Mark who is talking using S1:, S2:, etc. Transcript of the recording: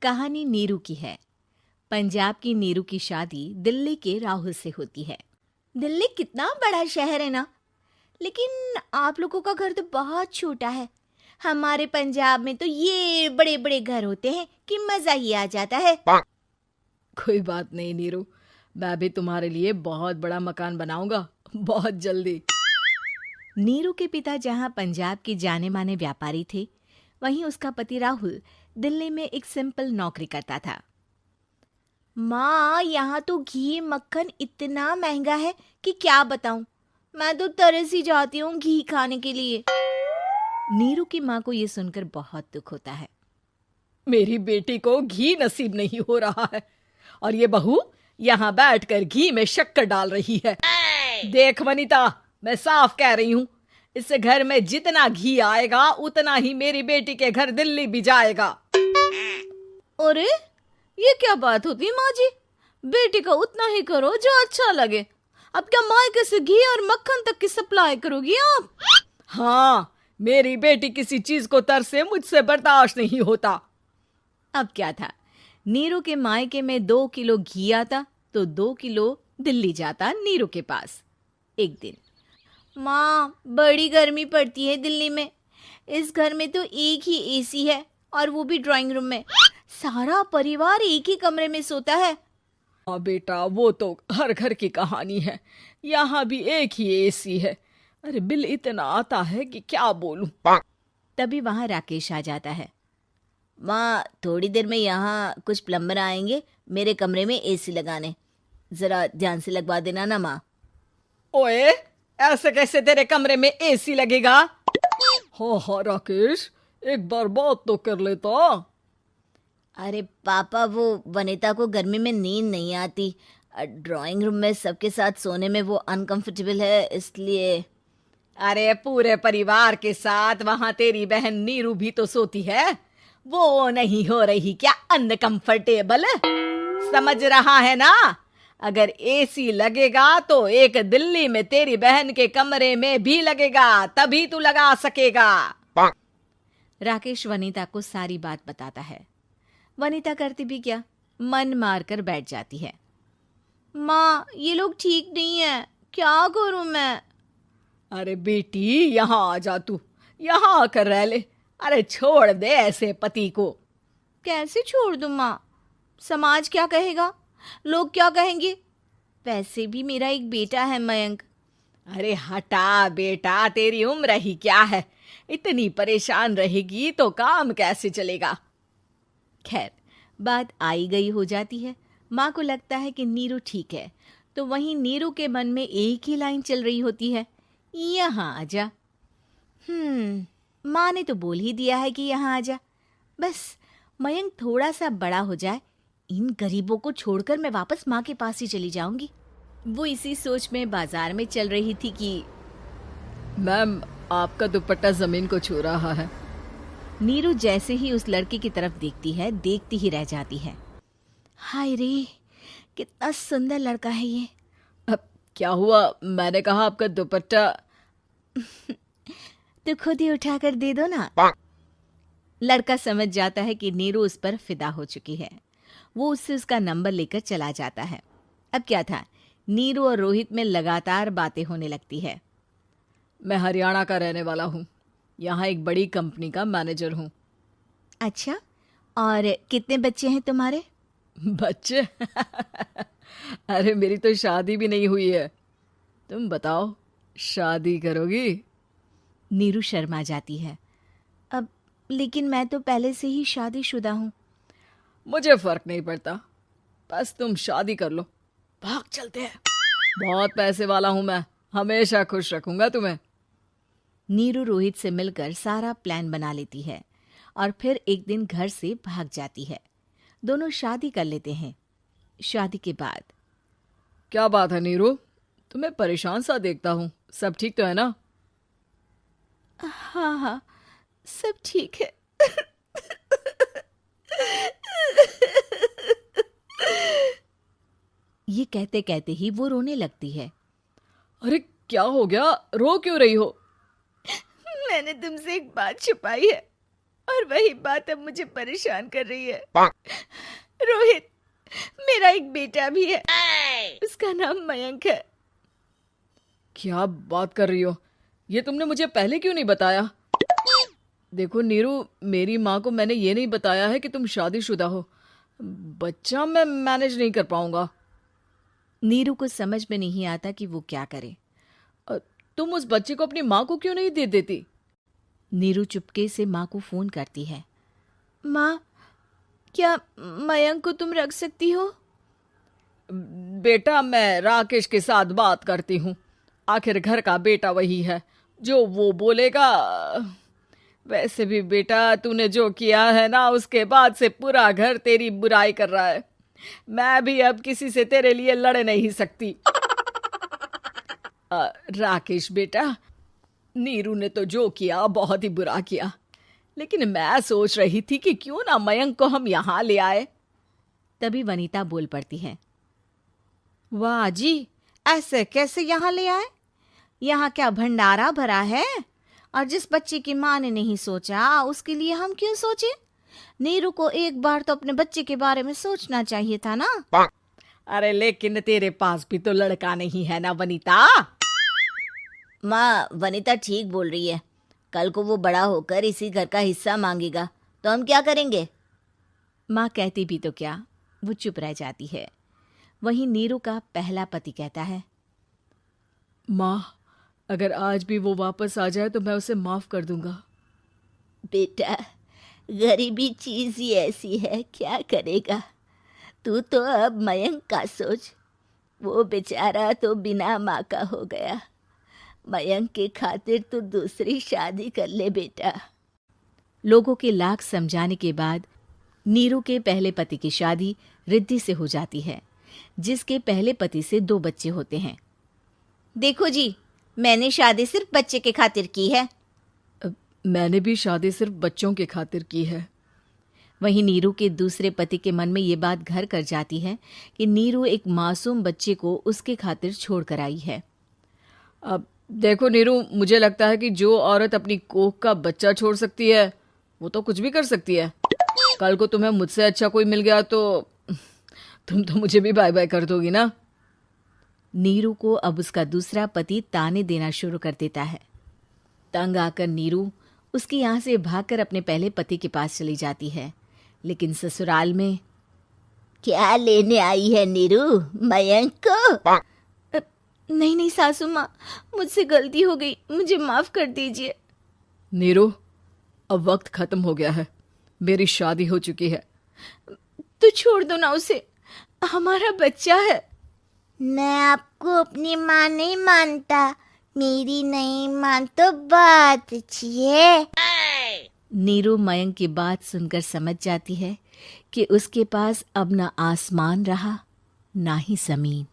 S1: कहानी नीरू की है। पंजाब की नीरू की शादी दिल्ली के राहुल से होती है। दिल्ली कितना बड़ा शहर है ना, लेकिन आप लोगों का घर तो बहुत छोटा है। हमारे पंजाब में तो ये बड़े बड़े घर होते हैं कि मजा ही आ जाता है।
S2: कोई बात नहीं नीरू, मैं भी तुम्हारे लिए बहुत बड़ा मकान बनाऊंगा बहुत जल्दी।
S1: नीरू के पिता जहाँ पंजाब के जाने माने व्यापारी थे, वहीं उसका पति राहुल दिल्ली में एक सिंपल नौकरी करता था। माँ, यहाँ तो घी मक्खन इतना महंगा है कि क्या बताऊं। मैं तो तरस ही जाती हूँ घी खाने के लिए। नीरू की माँ को ये सुनकर बहुत दुख होता है।
S2: मेरी बेटी को घी नसीब नहीं हो रहा है और ये बहू यहाँ बैठकर घी में शक्कर डाल रही है। देख वनिता, मैं साफ कह रही हूँ, इस घर में जितना घी आएगा उतना ही मेरी बेटी के घर दिल्ली भी जाएगा।
S1: अरे ये क्या बात होती है माँ जी? बेटी का उतना ही करो जो अच्छा लगे। अब क्या मायके से घी और मक्खन तक की सप्लाई करोगी आप?
S2: हाँ, मेरी बेटी किसी चीज को तरसे मुझसे बर्दाश्त नहीं होता।
S1: अब क्या था, नीरू के मायके में 2 किलो घी आता तो 2 किलो दिल्ली जाता नीरू के पास। एक दिन, माँ बड़ी गर्मी पड़ती है दिल्ली में। इस घर में तो एक ही एसी है और वो भी ड्राइंग रूम में। सारा परिवार एक ही कमरे में सोता है।
S2: हाँ बेटा, वो तो हर घर की कहानी है। यहाँ भी एक ही एसी है। अरे बिल इतना आता है कि क्या बोलूं।
S1: तभी वहां राकेश आ जाता है। माँ, थोड़ी देर में यहाँ कुछ प्लम्बर आएंगे मेरे कमरे में एसी लगाने। जरा ध्यान से लगवा देना ना माँ।
S2: ओए, ऐसे कैसे तेरे कमरे में एसी लगेगा? हाँ राकेश, एक बार बात तो कर लेता।
S1: अरे पापा, वो वनिता को गर्मी में नींद नहीं आती। ड्राइंग रूम में सबके साथ सोने में वो अनकंफर्टेबल है, इसलिए।
S2: अरे पूरे परिवार के साथ वहां तेरी बहन नीरू भी तो सोती है। वो नहीं हो रही क्या अनकंफर्टेबल? समझ रहा है ना? अगर एसी लगेगा तो एक दिल्ली में तेरी बहन के कमरे में भी लगेगा, तभी तू लगा सकेगा।
S1: राकेश वनिता को सारी बात बताता है। वनिता करती भी क्या, मन मारकर बैठ जाती है। माँ, ये लोग ठीक नहीं है, क्या करूं मैं?
S2: अरे बेटी, यहाँ आ जा, तू यहाँ आकर रह ले। अरे छोड़ दे ऐसे पति को।
S1: कैसे छोड़ दूं माँ? समाज क्या कहेगा, लोग क्या कहेंगे? वैसे भी मेरा एक बेटा है मयंक।
S2: अरे हटा बेटा, तेरी उम्र ही क्या है, इतनी परेशान रहेगी तो काम कैसे चलेगा।
S1: खैर, बात आई गई हो जाती है। माँ को लगता है कि नीरू ठीक है, तो वहीं नीरू के मन में एक ही लाइन चल रही होती है, यहाँ आजा। माँ ने तो बोल ही दिया है कि यहाँ आजा। बस मयंक थोड़ा सा बड़ा हो जाए, इन गरीबों को छोड़कर मैं वापस माँ के पास ही चली जाऊंगी। वो इसी सोच में बाजार में चल रही थी कि
S2: मैम, आपका दुपट्टा जमीन को छू रहा है।
S1: नीरू जैसे ही उस लड़के की तरफ देखती है, देखती ही रह जाती है। हाय रे, कितना सुंदर लड़का है ये।
S2: अब क्या हुआ? मैंने कहा आपका दुपट्टा।
S1: तो खुद ही उठाकर दे दो ना। लड़का समझ जाता है कि नीरू उस पर फिदा हो चुकी है। वो उससे उसका नंबर लेकर चला जाता है। अब क्या था, नीरू और रोहित में लगातार बातें होने लगती है।
S2: मैं हरियाणा का रहने वाला हूँ, यहाँ एक बड़ी कंपनी का मैनेजर हूँ।
S1: अच्छा, और कितने बच्चे हैं तुम्हारे?
S2: बच्चे? अरे मेरी तो शादी भी नहीं हुई है। तुम बताओ, शादी करोगी?
S1: नीरू शर्मा जाती है। अब लेकिन मैं तो पहले से ही शादीशुदा हूँ।
S2: मुझे फर्क नहीं पड़ता, बस तुम शादी कर लो, भाग चलते हैं। बहुत पैसे वाला हूँ मैं, हमेशा खुश रखूंगा तुम्हें।
S1: नीरू रोहित से मिलकर सारा प्लान बना लेती है और फिर एक दिन घर से भाग जाती है। दोनों शादी कर लेते हैं। शादी के बाद,
S2: क्या बात है नीरू, तुम्हें परेशान सा देखता हूँ, सब ठीक तो है ना?
S1: हाँ हाँ, सब ठीक है। ये कहते कहते ही वो रोने लगती है।
S2: अरे क्या हो गया, रो क्यों रही हो?
S1: मैंने तुमसे एक बात छुपाई है।
S2: और वही बात अब मुझे परेशान कर रही है। रोहित, मेरा एक बेटा भी है, उसका नाम मयंक है। क्या बात कर रही हो? ये तुमने मुझे पहले क्यों नहीं बताया? देखो नीरू, मेरी माँ को मैंने ये नहीं बताया है कि तुम शादीशुदा हो। बच्चा मैं मैनेज नहीं कर पाऊंगा।
S1: नीरू को समझ में नहीं आता कि वो क्या करे।
S2: तुम उस बच्चे को अपनी माँ को क्यों नहीं दे देती?
S1: नीरू चुपके से माँ को फोन करती है। माँ, क्या मयंक को तुम रख सकती हो?
S2: बेटा, मैं राकेश के साथ बात करती हूँ। आखिर घर का बेटा वही है, जो वो बोलेगा। वैसे भी बेटा, तूने जो किया है ना, उसके बाद से पूरा घर तेरी बुराई कर रहा है। मैं भी अब किसी से तेरे लिए लड़ नहीं सकती। राकेश बेटा, नीरू ने तो जो किया बहुत ही बुरा किया, लेकिन मैं सोच रही थी कि क्यों ना मयंक को हम यहाँ ले आए।
S1: तभी वनीता बोल पड़ती है।
S2: वाह जी, ऐसे कैसे यहाँ ले आए?
S1: यहाँ क्या भंडारा भरा है? और जिस बच्चे की माँ ने नहीं सोचा, उसके लिए हम क्यों सोचे? नीरू को एक बार तो अपने बच्चे के बारे में सोचना चाहिए था ना।
S2: अरे लेकिन तेरे पास भी तो लड़का नहीं है ना वनीता।
S1: माँ, वनीता ठीक बोल रही है। कल को वो बड़ा होकर इसी घर का हिस्सा मांगेगा तो हम क्या करेंगे? माँ कहती भी तो क्या, वो चुप रह जाती है। वहीं नीरू का पहला पति कहता है।
S2: माँ, अगर आज भी वो वापस आ जाए तो मैं उसे माफ कर दूंगा।
S1: बेटा, गरीबी चीज ही ऐसी है, क्या करेगा? तू तो अब मयंक का सोच। वो बेचारा तो बिना माँ का हो गया। मयंक के खातिर तू दूसरी शादी कर ले बेटा। लोगों के लाख समझाने के बाद नीरू के पहले पति की शादी रिद्धि से हो जाती है, जिसके पहले पति से 2 बच्चे होते हैं। देखो जी, मैंने शादी सिर्फ बच्चे के खातिर की है।
S2: मैंने भी शादी सिर्फ बच्चों के खातिर की है।
S1: वहीं नीरू के दूसरे पति के मन में ये बात घर कर जाती है कि नीरू एक मासूम बच्चे को उसके खातिर छोड़ कर आई है।
S2: अब देखो नीरू, मुझे लगता है कि जो औरत अपनी कोख का बच्चा छोड़ सकती है, वो तो कुछ भी कर सकती है। कल को तुम्हें मुझसे अच्छा कोई मिल गया तो तुम तो मुझे भी बाय बाय कर दोगी ना।
S1: नीरू को अब उसका दूसरा पति ताने देना शुरू कर देता है। तंग आकर नीरू उसके यहाँ से भागकर अपने पहले पति के पास चली जाती है, लेकिन ससुराल में क्या लेने आई है नीरू, मयंक को? नहीं नहीं सासू माँ, मुझसे गलती हो गई, मुझे माफ कर दीजिए।
S2: नीरू, अब वक्त खत्म हो गया है, मेरी शादी हो चुकी है।
S1: तो छोड़ दो ना उसे, हमारा बच्चा है। मैं आपको अपनी माँ नहीं मानता, मेरी नहीं मान तो बात अच्छी है। नीरू मयंक की बात सुनकर समझ जाती है कि उसके पास अब ना आसमान रहा ना ही जमीन।